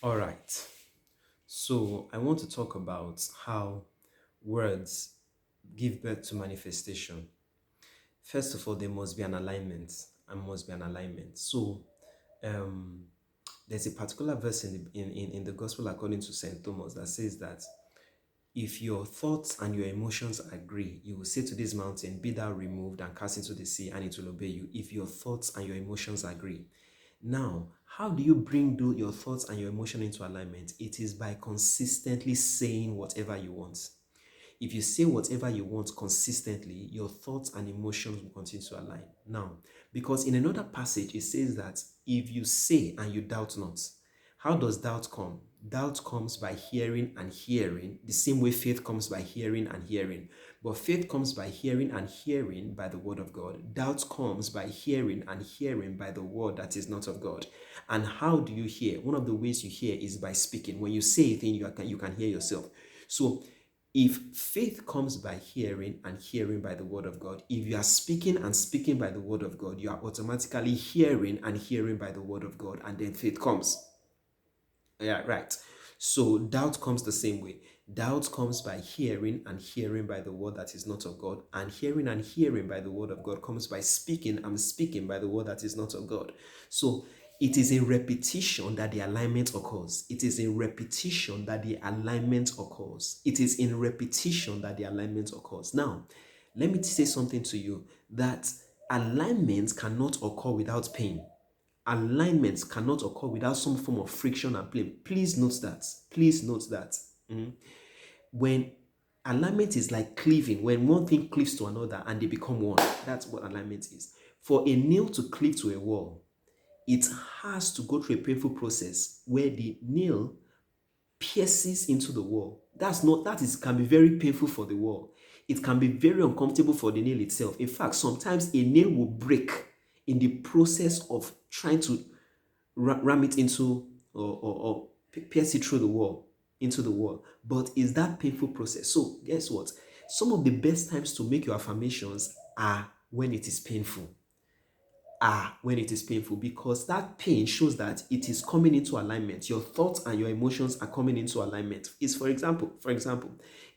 All right. So I want to talk about how words give birth to manifestation. First of all, there must be an alignment. And must be an alignment. So um, there's a particular verse in the gospel according to St. Thomas that says that if your thoughts and your emotions agree, you will say to this mountain, be thou removed and cast into the sea, and it will obey you. If your thoughts and your emotions agree. Now, how do you bring your thoughts and your emotion into alignment? It is by consistently saying whatever you want. If you say whatever you want consistently, your thoughts and emotions will continue to align. Now, because in another passage, it says that if you say and you doubt not, how does doubt come? Doubt comes by hearing and hearing, the same way faith comes by hearing and hearing. But faith comes by hearing and hearing by the word of God. Doubt comes by hearing and hearing by the word that is not of God. And how do you hear? One of the ways you hear is by speaking. When you say a thing, you can hear yourself. So if faith comes by hearing and hearing by the word of God, if you are speaking and speaking by the word of God, you are automatically hearing and hearing by the word of God, and then faith comes. Yeah, right. So doubt comes the same way. Doubt comes by hearing and hearing by the word that is not of God, and hearing and hearing by the word of God comes by speaking and speaking by the word that is not of God. So it is in repetition that the alignment occurs. It is in repetition that the alignment occurs. It is in repetition that the alignment occurs. Now, let me say something to you that alignment cannot occur without pain. Alignment cannot occur without some form of friction and pain. Please note that. Please note that. When alignment is like cleaving, when one thing cleaves to another and they become one, that's what alignment is. For a nail to cleave to a wall, it has to go through a painful process where the nail pierces into the wall. That is can be very painful for the wall. It can be very uncomfortable for the nail itself. In fact, sometimes a nail will break in the process of trying to ram it into or pierce it through the wall into the wall. But is that painful process? So guess what? Some of the best times to make your affirmations are when it is painful. When it is painful, because that pain shows that it is coming into alignment. Your thoughts and your emotions are coming into alignment. Is for example,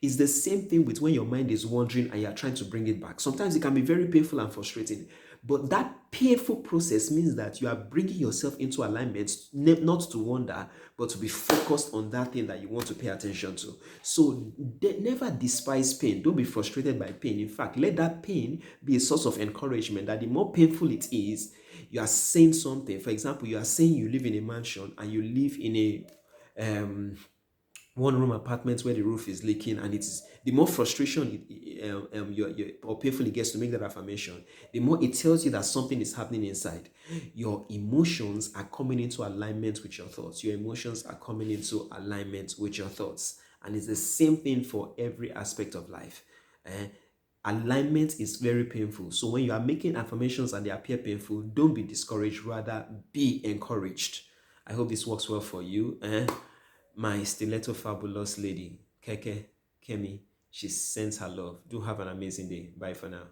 it's the same thing with when your mind is wandering and you're trying to bring it back. Sometimes it can be very painful and frustrating, but that painful process means that you are bringing yourself into alignment, not to wander, but to be focused on that thing that you want to pay attention to. So never despise pain. Don't be frustrated by pain. In fact, let that pain be a source of encouragement, that the more painful it is, you are saying something. For example, you are saying you live in a mansion and you live in a um one room apartment where the roof is leaking, and it's the more frustration or painful it gets to make that affirmation, the more it tells you that something is happening inside. Your emotions are coming into alignment with your thoughts. Your emotions are coming into alignment with your thoughts. And it's the same thing for every aspect of life. Eh, alignment is very painful. So when you are making affirmations and they appear painful, don't be discouraged, rather be encouraged. I hope this works well for you. My stiletto fabulous lady, Keke, Kemi, she sends her love. Do have an amazing day. Bye for now.